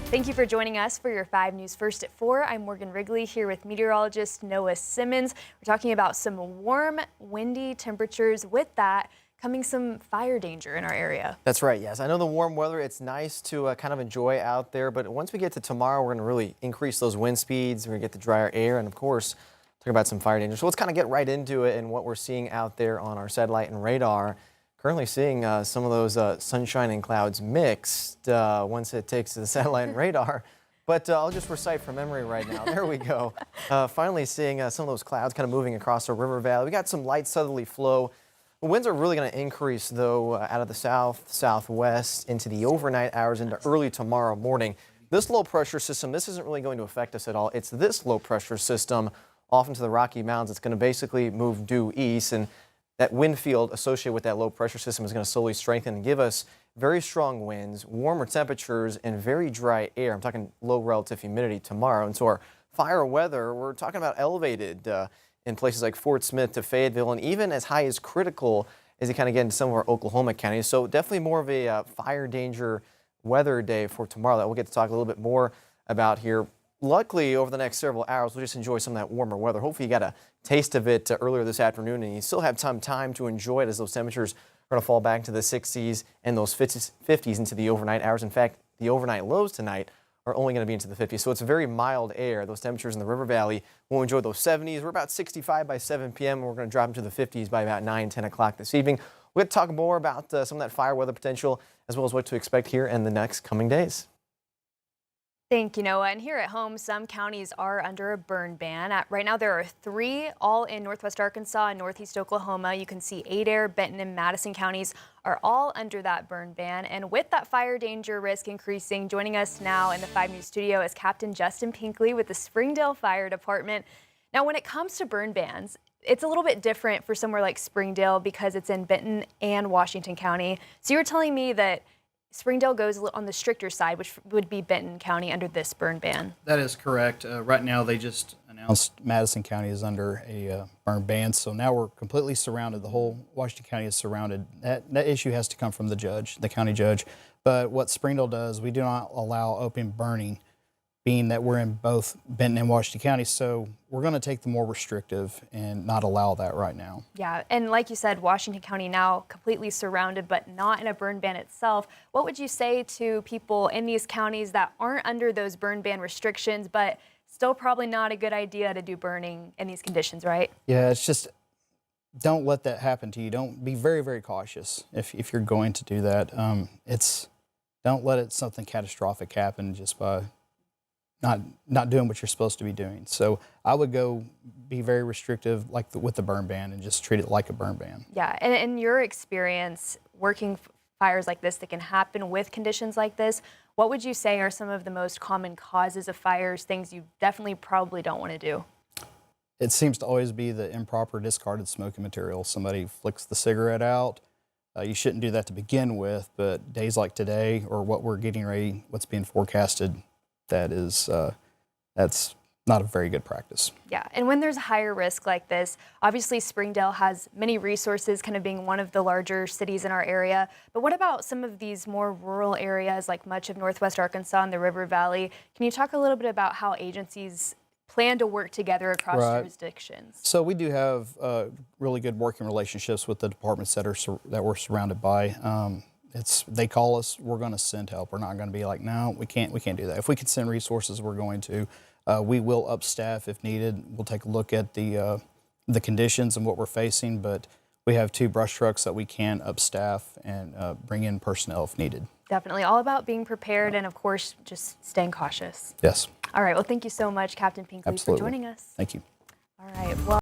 Thank you for joining us for your 5 News First at 4. I'm Morgan Wrigley here with meteorologist Noah Simmons. We're talking about some warm, windy temperatures. With that, coming some fire danger in our area. That's right, yes. I know the warm weather, it's nice to kind of enjoy out there, but once we get to tomorrow, we're going to really increase those wind speeds. We're going to get the drier air and, of course, talk about some fire danger. So let's kind of get right into it and what we're seeing out there on our satellite and radar. Currently seeing some of those sunshine and clouds mixed once it takes to the satellite and radar. But I'll just recite from memory right now. There we go. Finally seeing some of those clouds kind of moving across the river valley. We got some light southerly flow. The winds are really going to increase, though, out of the south, southwest into the overnight hours into early tomorrow morning. This low pressure system, this isn't really going to affect us at all. It's this low pressure system off into the Rocky Mountains. It's going to basically move due east, and that wind field associated with that low pressure system is going to slowly strengthen and give us very strong winds, warmer temperatures, and very dry air. I'm talking low relative humidity tomorrow. And so our fire weather, we're talking about elevated in places like Fort Smith to Fayetteville, and even as high as critical as you kind of get into some of our Oklahoma counties. So definitely more of a fire danger weather day for tomorrow that we'll get to talk a little bit more about here. Luckily, over the next several hours, we'll just enjoy some of that warmer weather. Hopefully you got a taste of it earlier this afternoon, and you still have some time to enjoy it as those temperatures are going to fall back to the 60s and those 50s into the overnight hours. In fact, the overnight lows tonight are only going to be into the 50s, so it's very mild air. Those temperatures in the river valley will enjoy those 70s. We're about 65 by 7 p.m., and we're going to drop into the 50s by about 9, 10 o'clock this evening. We're going to talk more about some of that fire weather potential as well as what to expect here in the next coming days. Thank you, Noah. And here at home, some counties are under a burn ban. Right now, there are 3, all in northwest Arkansas and northeast Oklahoma. You can see Adair, Benton, and Madison counties are all under that burn ban. And with that fire danger risk increasing, joining us now in the 5 News studio is Captain Justin Pinkley with the Springdale Fire Department. Now, when it comes to burn bans, it's a little bit different for somewhere like Springdale because it's in Benton and Washington County. So you were telling me that Springdale goes on the stricter side, which would be Benton County under this burn ban. That is correct. Right now, they just announced Madison County is under a burn ban, so now we're completely surrounded. The whole Washington County is surrounded. That issue has to come from the judge, the county judge. But what Springdale does, we do not allow open burning, being that we're in both Benton and Washington County, so we're going to take the more restrictive and not allow that right now. Yeah, and like you said, Washington County now completely surrounded, but not in a burn ban itself. What would you say to people in these counties that aren't under those burn ban restrictions, but still probably not a good idea to do burning in these conditions, right? Yeah, it's just, don't let that happen to you. Don't be very, very cautious if you're going to do that. Don't let something catastrophic happen just by not doing what you're supposed to be doing. So I would go be very restrictive with the burn ban and just treat it like a burn ban. Yeah, and in your experience working fires like this that can happen with conditions like this, what would you say are some of the most common causes of fires, things you definitely probably don't want to do? It seems to always be the improper discarded smoking material. Somebody flicks the cigarette out. You shouldn't do that to begin with, but days like today or what we're getting ready, what's being forecasted, that's not a very good practice. Yeah, and when there's a higher risk like this, obviously Springdale has many resources, kind of being one of the larger cities in our area. But what about some of these more rural areas like much of northwest Arkansas and the River Valley? Can you talk a little bit about how agencies plan to work together across jurisdictions? So we do have really good working relationships with the departments that we're surrounded by. They call us, we're going to send help. We're not going to be like, no, we can't do that. If we can send resources, we're going to. We will upstaff if needed. We'll take a look at the conditions and what we're facing, but we have 2 brush trucks that we can upstaff and bring in personnel if needed. Definitely all about being prepared and, of course, just staying cautious. Yes. All right. Well, thank you so much, Captain Pinkley, for joining us. Thank you. All right. Well.